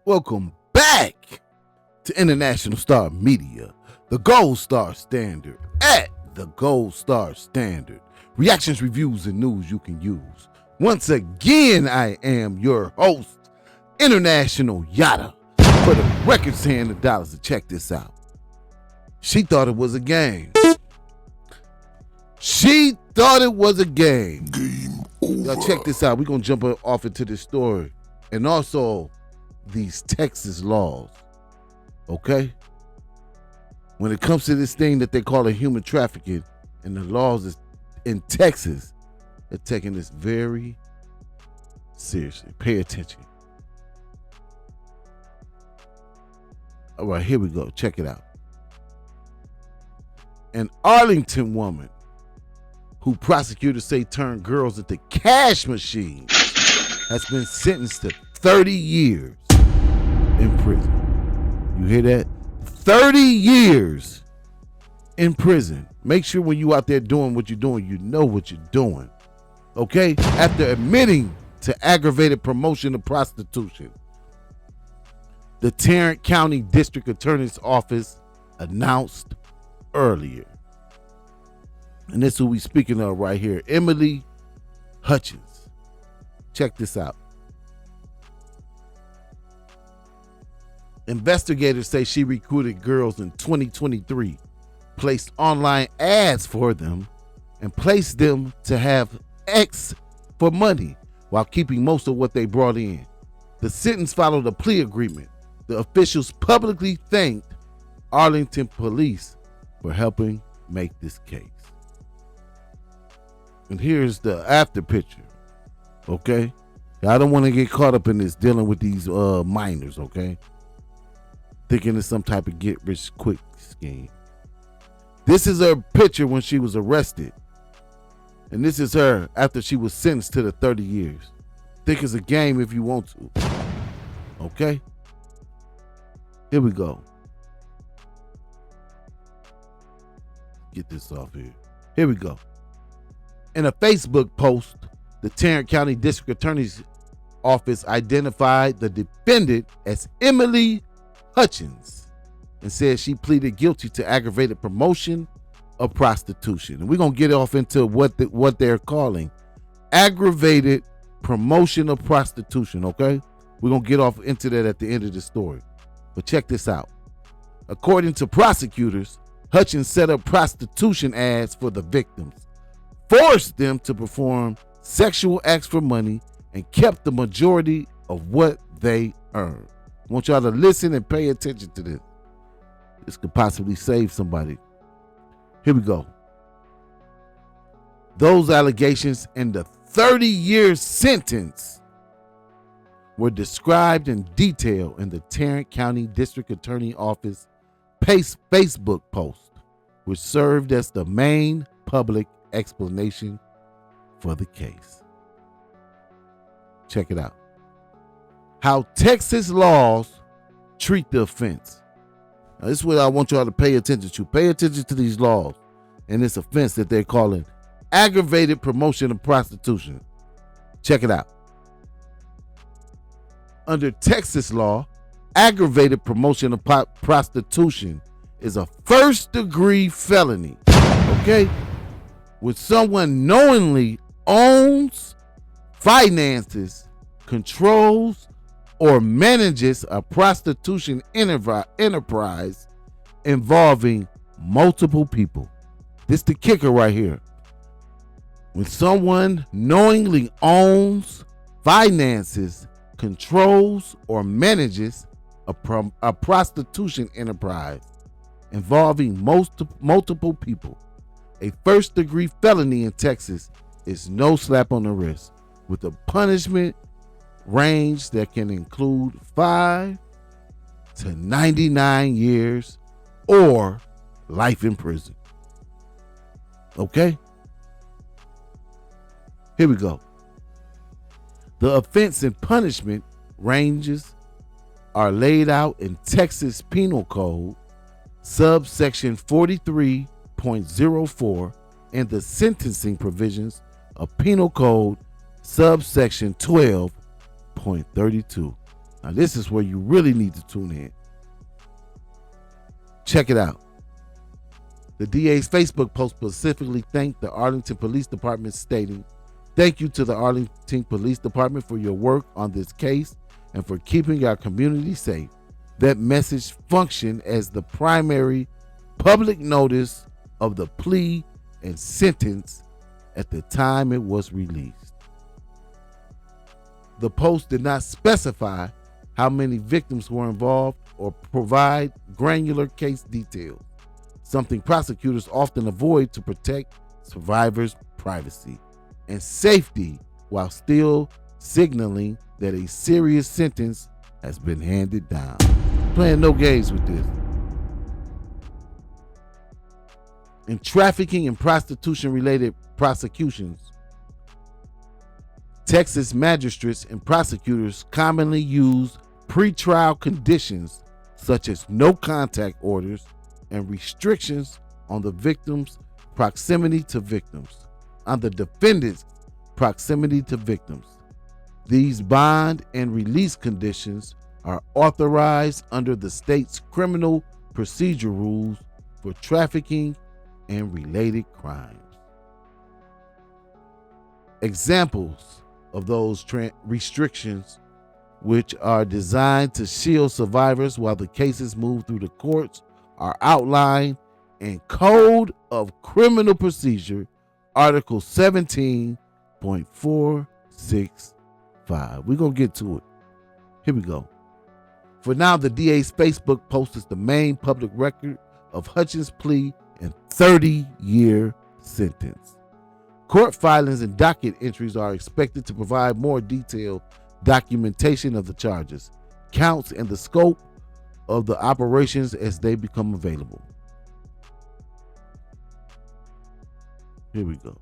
Welcome back to International Star Media, the gold star standard at the gold star standard. Reactions, reviews, and news you can use. Once again, I am your host, International Yada, for the record saying the dollars. To check this out. She thought it was a game. She thought it was a game. Game over. Y'all check this out. We're going to jump off into this story. And also these Texas laws. Okay? When it comes to this thing that they call a human trafficking, and the laws is in Texas, they're taking this very seriously. Pay attention. All right, here we go. Check it out. An Arlington woman who prosecutors say turned girls into cash machines has been sentenced to 30 years in prison. You hear that? 30 years in prison. Make sure when you out there doing what you're doing, you know what you're doing. Okay? After admitting to aggravated promotion of prostitution, the Tarrant County District Attorney's Office announced earlier. And this is who we speaking of right here. Emily Hutchins. Check this out. Investigators say she recruited girls in 2023, placed online ads for them, and placed them to have X for money while keeping most of what they brought in. The sentence followed a plea agreement. The officials publicly thanked Arlington police for helping make this case. And here's the after picture. Okay? I don't want to get caught up in this dealing with these minors, okay? Thinking it's some type of get rich quick scheme. This is her picture when she was arrested. And this is her after she was sentenced to the 30 years. Think it's a game if you want to. Okay? Here we go. Get this off here. Here we go. In a Facebook post, the Tarrant County District Attorney's Office identified the defendant as Emily Hutchins and said she pleaded guilty to aggravated promotion of prostitution. And we're going to get off into what they're calling aggravated promotion of prostitution, okay? We're going to get off into that at the end of the story. But check this out. According to prosecutors, Hutchins set up prostitution ads for the victims, forced them to perform sexual acts for money, and kept the majority of what they earned. I want y'all to listen and pay attention to this. This could possibly save somebody. Here we go. Those allegations and the 30-year sentence were described in detail in the Tarrant County District Attorney Office Facebook post, which served as the main public explanation for the case. Check it out. How Texas laws treat the offense. Now, this is what I want y'all to pay attention to. Pay attention to these laws and this offense that they're calling aggravated promotion of prostitution. Check it out. Under Texas law, aggravated promotion of prostitution is a first-degree felony. Okay? When someone knowingly owns, finances, controls, or manages a prostitution enterprise involving multiple people. This the kicker right here. When someone knowingly owns, finances, controls, or manages a prostitution enterprise involving multiple people, a first-degree felony in Texas is no slap on the wrist, with a punishment range that can include 5 to 99 years or life in prison. Okay? Here we go. The offense and punishment ranges are laid out in Texas Penal Code, subsection 43.04, and the sentencing provisions of Penal Code, subsection 12.32. Now, this is where you really need to tune in. Check it out. The DA's Facebook post specifically thanked the Arlington Police Department, stating, "Thank you to the Arlington Police Department for your work on this case and for keeping our community safe." That message functioned as the primary public notice of the plea and sentence at the time it was released. The post did not specify how many victims were involved or provide granular case details, something prosecutors often avoid to protect survivors' privacy and safety while still signaling that a serious sentence has been handed down. Playing no games with this. In trafficking and prostitution-related prosecutions, Texas magistrates and prosecutors commonly use pretrial conditions such as no contact orders and restrictions on the victim's proximity to victims, on the defendant's proximity to victims. These bond and release conditions are authorized under the state's criminal procedure rules for trafficking and related crimes. Examples of those restrictions, which are designed to shield survivors while the cases move through the courts, are outlined in Code of Criminal Procedure, Article 17.465. We're going to get to it. Here we go. For now, the DA's Facebook post is the main public record of Hutchins' plea and 30-year sentence. Court filings and docket entries are expected to provide more detailed documentation of the charges, counts, and the scope of the operations as they become available. Here we go.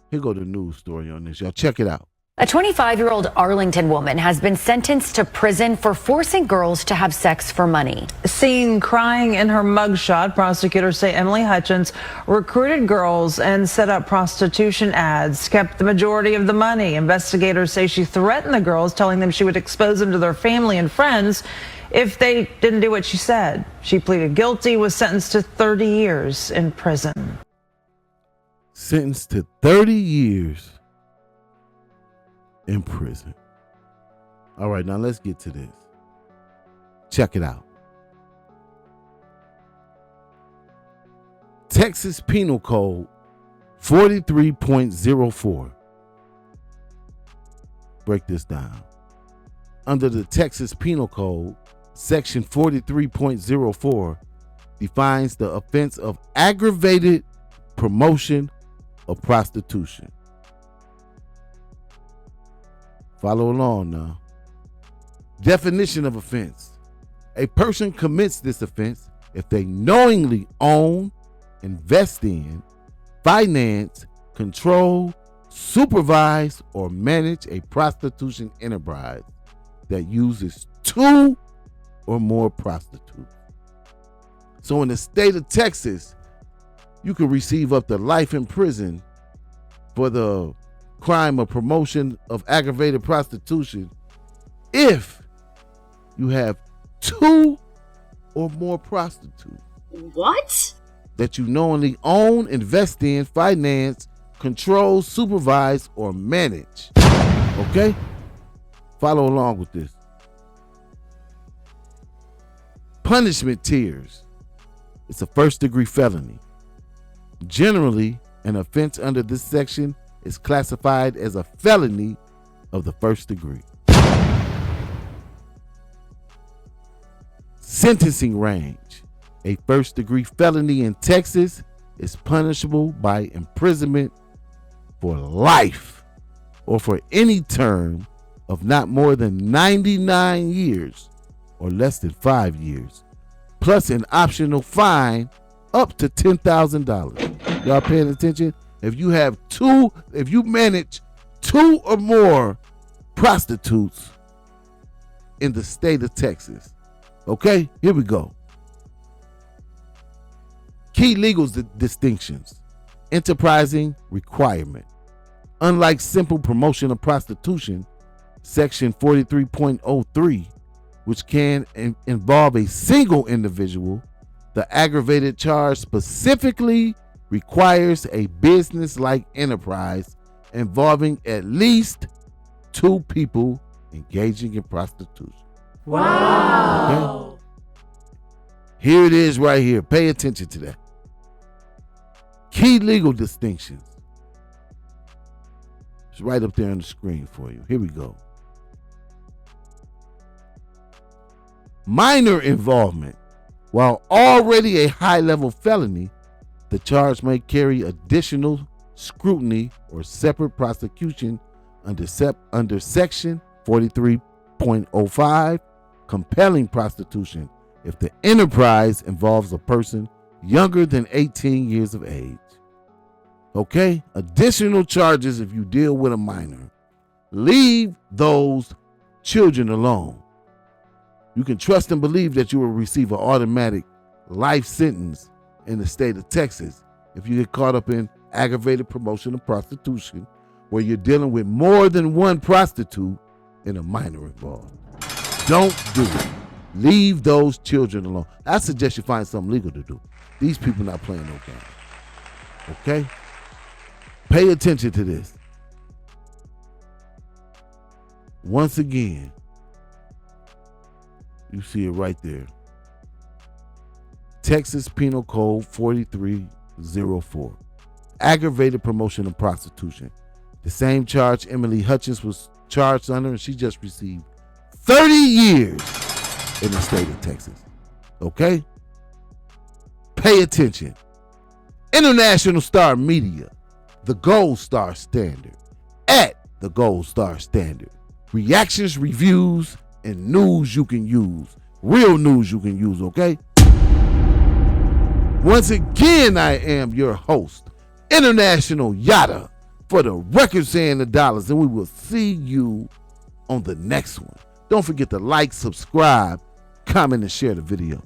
Here go the news story on this. Y'all check it out. A 25-year-old Arlington woman has been sentenced to prison for forcing girls to have sex for money. Seen crying in her mugshot, prosecutors say Emily Hutchins recruited girls and set up prostitution ads, kept the majority of the money. Investigators say she threatened the girls, telling them she would expose them to their family and friends if they didn't do what she said. She pleaded guilty, was sentenced to 30 years in prison. Sentenced to 30 years in prison. All right, now let's get to this. Check it out. Texas Penal Code 43.04. Break this down. Under the Texas Penal Code, Section 43.04 defines the offense of aggravated promotion of prostitution. Follow along now. Definition of offense. A person commits this offense if they knowingly own, invest in, finance, control, supervise, or manage a prostitution enterprise that uses two or more prostitutes. So in the state of Texas, you can receive up to life in prison for the crime of promotion of aggravated prostitution if you have two or more prostitutes. What? That you knowingly own, invest in, finance, control, supervise, or manage. Okay? Follow along with this. Punishment tiers. It's a first-degree felony. Generally, an offense under this section is classified as a felony of the first degree. Sentencing range. A first-degree felony in Texas is punishable by imprisonment for life or for any term of not more than 99 years or less than 5 years, plus an optional fine up to $10,000. Y'all paying attention? If you manage two or more prostitutes in the state of Texas. Okay, here we go. Key legal distinctions. Enterprising requirement. Unlike simple promotion of prostitution, Section 43.03, which can involve a single individual. The aggravated charge specifically requires a business-like enterprise involving at least 2 people engaging in prostitution. Wow. Okay? Here it is right here. Pay attention to that. Key legal distinctions. It's right up there on the screen for you. Here we go. Minor involvement. While already a high-level felony, the charge may carry additional scrutiny or separate prosecution under Section 43.05, compelling prostitution, if the enterprise involves a person younger than 18 years of age. Okay? Additional charges if you deal with a minor. Leave those children alone. You can trust and believe that you will receive an automatic life sentence in the state of Texas if you get caught up in aggravated promotion of prostitution, where you're dealing with more than one prostitute and a minor involved. Don't do it. Leave those children alone. I suggest you find something legal to do. These people not playing no game. Okay? Pay attention to this. Once again, you see it right there. Texas Penal Code 4304. Aggravated promotion of prostitution. The same charge Emily Hutchins was charged under, and she just received 30 years in the state of Texas. Okay? Pay attention. International Star Media, the Gold Star Standard. At the Gold Star Standard. Reactions, reviews, and news you can use. Real news you can use, okay? Once again, I am your host, International Yada, for the Records and the Dollars, and we will see you on the next one. Don't forget to like, subscribe, comment, and share the video.